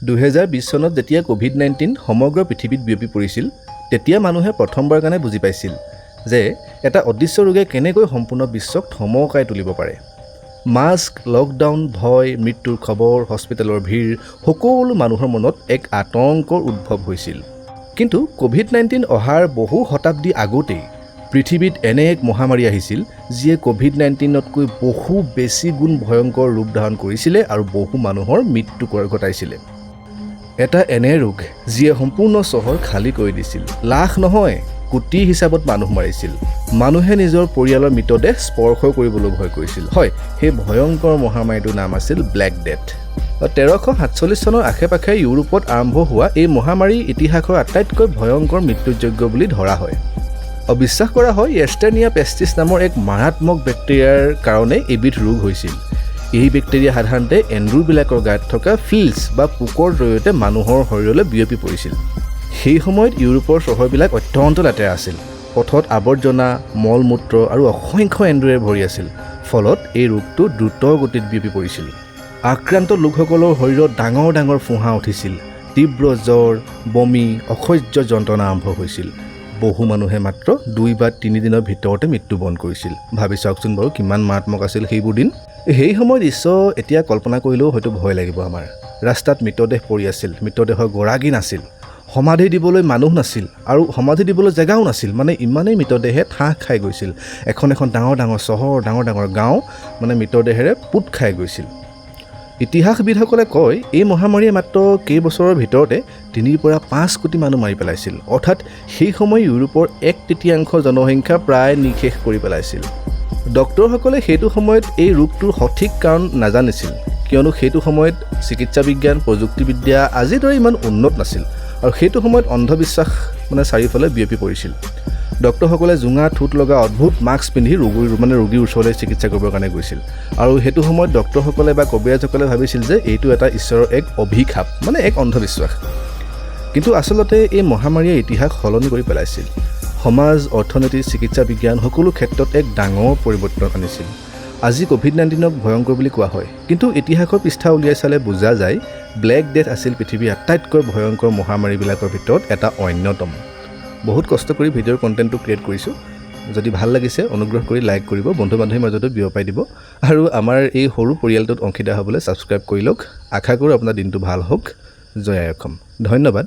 2020 চনত যেতিয়া কোভিড-19 সমগ্ৰ পৃথিৱীত বিয়পি পৰিছিল তেতিয়া মানুহে প্ৰথমবাৰ কাৰণে বুজি পাইছিল যে এটা অদৃশ্য ৰোগে কেনেকৈ সম্পূৰ্ণ বিশ্বক থমকাই তুলিব পাৰে। মাস্ক, লকডাউন, ভয়, মৃত্যুৰ খবৰ, হস্পিটেলৰ ভিৰ সকলো মানুহৰ মনত এক আতংকৰ উদ্ভৱ হৈছিল। কিন্তু কোভিড-19 অহাৰ বহু শতাব্দী আগতেই পৃথিৱীত এনে এক মহামাৰী আহিছিল যিয়ে কোভিড-19তকৈ বহু বেছি গুণ ভয়ংকৰ ৰূপ ধাৰণ কৰিছিলে আৰু বহু মানুহৰ মৃত্যু ঘটাইছিলে। এটা এনে ৰোগ যিয়ে সম্পূৰ্ণ চহৰ খালী কৰি দিছিল, লাখ নহয় কোটি হিচাপত মানুহ মাৰিছিল। মানুহে নিজৰ পৰিয়ালৰ মৃতদেহ স্পৰ্শ কৰিবলৈ ভয় কৰিছিল। হয়, সেই ভয়ংকৰ মহামাৰীটোৰ নাম আছিল ব্লেক ডেথ। 1347 চনৰ আশে-পাশে ইউৰোপত আৰম্ভ হোৱা এই মহামাৰী ইতিহাসৰ আটাইতকৈ ভয়ংকৰ মৃত্যুযোগ্য বুলি ধৰা হয়। অবিশ্বাস কৰা হয় য়েষ্টাৰনিয়া পেষ্টিছ নামৰ এক মাৰাত্মক বেক্টেৰিয়াৰ কাৰণে এবিধ ৰোগ হৈছিল। এই বেক্টেৰিয়া সাধাৰণতে এন্দুৰবিলাকৰ গাত থকা ফিল্ছ বা পোকৰ জৰিয়তে মানুহৰ শৰীৰলৈ বিয়পি পৰিছিল। সেই সময়ত ইউৰোপৰ চহৰবিলাক অত্যন্ত লেতেৰা আছিল। পথত আৱৰ্জনা, মল-মূত্ৰ আৰু অসংখ্য এন্দুৰে ভৰি আছিল। ফলত এই ৰোগটো দ্ৰুত গতিত বিয়পি পৰিছিল। আক্ৰান্ত লোকসকলৰ শৰীৰত ডাঙৰ ডাঙৰ ফোঁহা উঠিছিল। তীব্ৰ জ্বৰ, বমি, অসহ্য যন্ত্ৰণা আৰম্ভ হৈছিল। বহু মানুহে মাত্ৰ 2 বা 3 দিনৰ ভিতৰতে মৃত্যুবৰণ কৰিছিল। ভাবি চাওকচোন বাৰু কিমান মাৰাত্মক আছিল সেইবোৰ দিন। সেই সময়ত দৃশ্য এতিয়া কল্পনা কৰিলেও হয়তো ভয় লাগিব আমাৰ। ৰাস্তাত মৃতদেহ পৰি আছিল, মৃতদেহৰ গৰাকী নাছিল, সমাধি দিবলৈ মানুহ নাছিল আৰু সমাধি দিবলৈ জেগাও নাছিল। মানে ইমানেই মৃতদেহে ঠাহ খাই গৈছিল। এখন ডাঙৰ ডাঙৰ চহৰ, ডাঙৰ ডাঙৰ গাঁও মানে মৃতদেহেৰে পোত খাই গৈছিল। ইতিহাসবিদসকলে কয় এই মহামাৰীয়ে মাত্ৰ কেইবছৰৰ ভিতৰতে 3 পৰা 5 কোটি মানুহ মাৰি পেলাইছিল। অৰ্থাৎ সেই সময় ইউৰোপৰ 1/3 জনসংখ্যা প্ৰায় নিঃশেষ কৰি পেলাইছিল। ডক্টৰসকলে সেইটো সময়ত এই ৰোগটোৰ সঠিক কাৰণ নাজানিছিল, কিয়নো সেইটো সময়ত চিকিৎসা বিজ্ঞান, প্ৰযুক্তিবিদ্যা আজিৰ দৰে ইমান উন্নত নাছিল আৰু সেইটো সময়ত অন্ধবিশ্বাস চাৰিওফালে বিয়পি পৰিছিল। ডক্টৰসকলে জোঙা ঠোঁট লগা অদ্ভুত মাস্ক পিন্ধি ৰোগীৰ ওচৰলৈ চিকিৎসা কৰিবৰ কাৰণে গৈছিল আৰু সেইটো সময়ত ডক্টৰসকলে বা কবিৰাজসকলে ভাবিছিল যে এইটো এটা ঈশ্বৰৰ এক অভিশাপ, এক অন্ধবিশ্বাস। কিন্তু আচলতে এই মহামাৰীয়ে ইতিহাস সলনি কৰি পেলাইছিল। সমাজ, অৰ্থনীতি, চিকিৎসা বিজ্ঞান সকলো ক্ষেত্ৰত এক ডাঙৰ পৰিৱৰ্তন আনিছিল। আজি কোভিড-19ক ভয়ংকৰ বুলি কোৱা হয়, কিন্তু ইতিহাসৰ পৃষ্ঠা উলিয়াই চালে বুজা যায় ব্লেক ডেথ আছিল পৃথিৱীৰ আটাইতকৈ ভয়ংকৰ মহামাৰীবিলাকৰ ভিতৰত এটা অন্যতম। বহুত কষ্ট কৰি ভিডিঅ'ৰ কণ্টেণ্টটো ক্ৰিয়েট কৰিছোঁ। যদি ভাল লাগিছে অনুগ্ৰহ কৰি লাইক কৰিব, বন্ধু-বান্ধৱীৰ মাজতো বিয়পাই দিব আৰু আমাৰ এই সৰু পৰিয়ালটোত অংশীদাৰ হ'বলৈ ছাবস্ক্ৰাইব কৰি লওক। আশা কৰোঁ আপোনাৰ দিনটো ভাল হওক। জয় আই অসম। ধন্যবাদ।